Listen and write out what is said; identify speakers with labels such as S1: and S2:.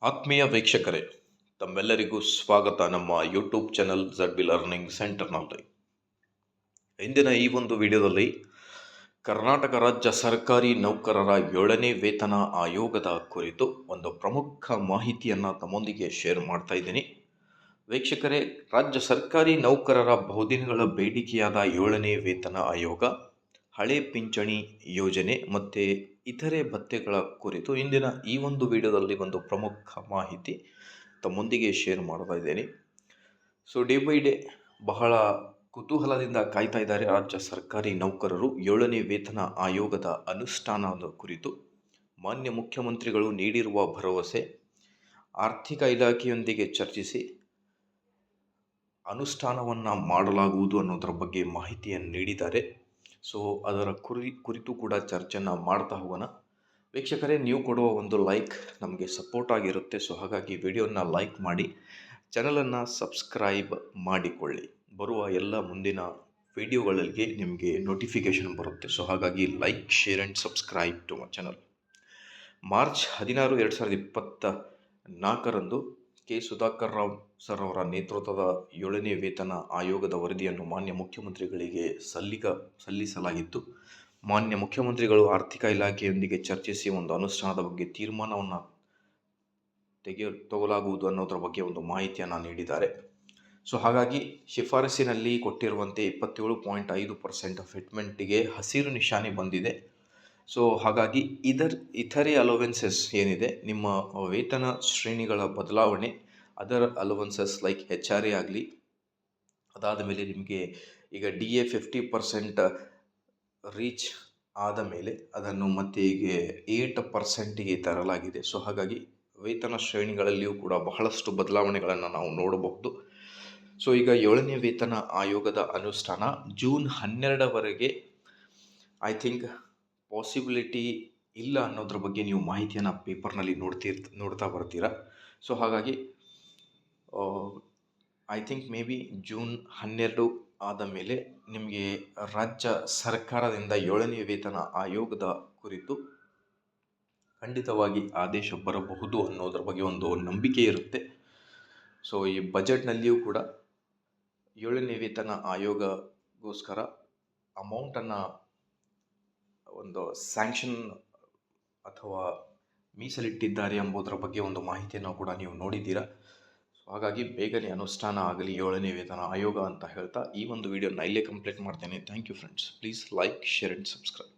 S1: ಆತ್ಮೀಯ ವೀಕ್ಷಕರೇ, ತಮ್ಮೆಲ್ಲರಿಗೂ ಸ್ವಾಗತ ನಮ್ಮ ಯೂಟ್ಯೂಬ್ ಚಾನಲ್ ZB ಲರ್ನಿಂಗ್ ಸೆಂಟರ್ನಲ್ಲಿ. ಇಂದಿನ ಈ ಒಂದು ವಿಡಿಯೋದಲ್ಲಿ ಕರ್ನಾಟಕ ರಾಜ್ಯ ಸರ್ಕಾರಿ ನೌಕರರ 7ನೇ ವೇತನ ಆಯೋಗದ ಕುರಿತು ಒಂದು ಪ್ರಮುಖ ಮಾಹಿತಿಯನ್ನು ತಮ್ಮೊಂದಿಗೆ ಶೇರ್ ಮಾಡ್ತಾ ಇದ್ದೀನಿ. ವೀಕ್ಷಕರೇ, ರಾಜ್ಯ ಸರ್ಕಾರಿ ನೌಕರರ ಬಹುದಿನಗಳ ಬೇಡಿಕೆಯಾದ 7ನೇ ವೇತನ ಆಯೋಗ, ಹಳೆ ಪಿಂಚಣಿ ಯೋಜನೆ ಮತ್ತು ಇತರೆ ಭತ್ಯೆಗಳ ಕುರಿತು ಇಂದಿನ ಈ ಒಂದು ವಿಡಿಯೋದಲ್ಲಿ ಒಂದು ಪ್ರಮುಖ ಮಾಹಿತಿ ತಮ್ಮೊಂದಿಗೆ ಶೇರ್ ಮಾಡ್ತಾ ಇದ್ದೇನೆ. ಸೊ ಡೇ ಬೈ ಡೇ ಬಹಳ ಕುತೂಹಲದಿಂದ ಕಾಯ್ತಾ ಇದ್ದಾರೆ ರಾಜ್ಯ ಸರ್ಕಾರಿ ನೌಕರರು 7ನೇ ವೇತನ ಆಯೋಗದ ಅನುಷ್ಠಾನದ ಕುರಿತು. ಮಾನ್ಯ ಮುಖ್ಯಮಂತ್ರಿಗಳು ನೀಡಿರುವ ಭರವಸೆ, ಆರ್ಥಿಕ ಇಲಾಖೆಯೊಂದಿಗೆ ಚರ್ಚಿಸಿ ಅನುಷ್ಠಾನವನ್ನು ಮಾಡಲಾಗುವುದು ಅನ್ನೋದರ ಬಗ್ಗೆ ಮಾಹಿತಿಯನ್ನು ನೀಡಿದ್ದಾರೆ. ಸೊ ಅದರ ಕುರಿತು ಕೂಡ ಚರ್ಚೆಯನ್ನು ಮಾಡ್ತಾ ಹೋಗೋಣ. ವೀಕ್ಷಕರೇ, ನೀವು ಕೊಡುವ ಒಂದು ಲೈಕ್ ನಮಗೆ ಸಪೋರ್ಟ್ ಆಗಿರುತ್ತೆ. ಸೊ ಹಾಗಾಗಿ ವಿಡಿಯೋನ ಲೈಕ್ ಮಾಡಿ, ಚಾನಲನ್ನು ಸಬ್ಸ್ಕ್ರೈಬ್ ಮಾಡಿಕೊಳ್ಳಿ. ಬರುವ ಎಲ್ಲ ಮುಂದಿನ ವಿಡಿಯೋಗಳಿಗೆ ನಿಮಗೆ ನೋಟಿಫಿಕೇಷನ್ ಬರುತ್ತೆ. ಸೊ ಹಾಗಾಗಿ like, share and subscribe to my channel. March 16, 2024ರಂದು ಕೆ ಸುಧಾಕರ್ ರಾವ್ ಸರ್ ಅವರ ನೇತೃತ್ವದ 7ನೇ ವೇತನ ಆಯೋಗದ ವರದಿಯನ್ನು ಮಾನ್ಯ ಮುಖ್ಯಮಂತ್ರಿಗಳಿಗೆ ಸಲ್ಲಿಸಲಾಗಿತ್ತು. ಮಾನ್ಯ ಮುಖ್ಯಮಂತ್ರಿಗಳು ಆರ್ಥಿಕ ಇಲಾಖೆಯೊಂದಿಗೆ ಚರ್ಚಿಸಿ ಒಂದು ಅನುಷ್ಠಾನದ ಬಗ್ಗೆ ತೀರ್ಮಾನವನ್ನು ತೆಗೆದುಕೊಳ್ಳಲಾಗುವುದು ಅನ್ನೋದರ ಬಗ್ಗೆ ಒಂದು ಮಾಹಿತಿಯನ್ನು ನೀಡಿದ್ದಾರೆ. ಸೊ ಹಾಗಾಗಿ ಶಿಫಾರಸಿನಲ್ಲಿ ಕೊಟ್ಟಿರುವಂತೆ 27.5% ಫಿಟ್ಮೆಂಟಿಗೆ ಹಸಿರು ನಿಶಾನೆ ಬಂದಿದೆ. ಸೊ ಹಾಗಾಗಿ ಇತರೆ ಅಲೋವೆನ್ಸಸ್ ಏನಿದೆ, ನಿಮ್ಮ ವೇತನ ಶ್ರೇಣಿಗಳ ಬದಲಾವಣೆ, ಅದರ್ ಅಲೋವೆನ್ಸಸ್ ಲೈಕ್ HRA ಆಗಲಿ, ಅದಾದ ಮೇಲೆ ನಿಮಗೆ ಈಗ DA 50% ರೀಚ್ ಆದ ಮೇಲೆ ಅದನ್ನು ಮತ್ತೆ ಈಗ 8%ಗೆ ತರಲಾಗಿದೆ. ಸೊ ಹಾಗಾಗಿ ವೇತನ ಶ್ರೇಣಿಗಳಲ್ಲಿಯೂ ಕೂಡ ಬಹಳಷ್ಟು ಬದಲಾವಣೆಗಳನ್ನು ನಾವು ನೋಡಬಹುದು. ಸೊ ಈಗ 7ನೇ ವೇತನ ಆಯೋಗದ ಅನುಷ್ಠಾನ ಜೂನ್ 12ವರೆಗೆ ಐ ಥಿಂಕ್ ಪಾಸಿಬಿಲಿಟಿ ಇಲ್ಲ ಅನ್ನೋದ್ರ ಬಗ್ಗೆ ನೀವು ಮಾಹಿತಿಯನ್ನು ಪೇಪರ್ನಲ್ಲಿ ನೋಡ್ತಾ ಬರ್ತೀರಾ. ಸೊ ಹಾಗಾಗಿ I think may be June 12 ಆದ ಮೇಲೆ ನಿಮಗೆ ರಾಜ್ಯ ಸರ್ಕಾರದಿಂದ 7ನೇ ವೇತನ ಆಯೋಗದ ಕುರಿತು ಖಂಡಿತವಾಗಿ ಆದೇಶ ಬರಬಹುದು ಅನ್ನೋದ್ರ ಬಗ್ಗೆ ಒಂದು ನಂಬಿಕೆ ಇರುತ್ತೆ. ಸೊ ಈ ಬಜೆಟ್ನಲ್ಲಿಯೂ ಕೂಡ 7ನೇ ವೇತನ ಆಯೋಗಗೋಸ್ಕರ ಅಮೌಂಟನ್ನು ಒಂದು ಸ್ಯಾಂಕ್ಷನ್ ಅಥವಾ ಮೀಸಲಿಟ್ಟಿದ್ದಾರೆ ಎಂಬುದರ ಬಗ್ಗೆ ಒಂದು ಮಾಹಿತಿಯನ್ನು ಕೂಡ ನೀವು ನೋಡಿದ್ದೀರಾ. ಸೊ ಹಾಗಾಗಿ ಬೇಗನೆ ಅನುಷ್ಠಾನ ಆಗಲಿ 7ನೇ ವೇತನ ಆಯೋಗ ಅಂತ ಹೇಳ್ತಾ ಈ ಒಂದು ವಿಡಿಯೋನ ಇಲ್ಲೇ ಕಂಪ್ಲೀಟ್ ಮಾಡ್ತೇನೆ. Thank you friends. Please like, share and subscribe.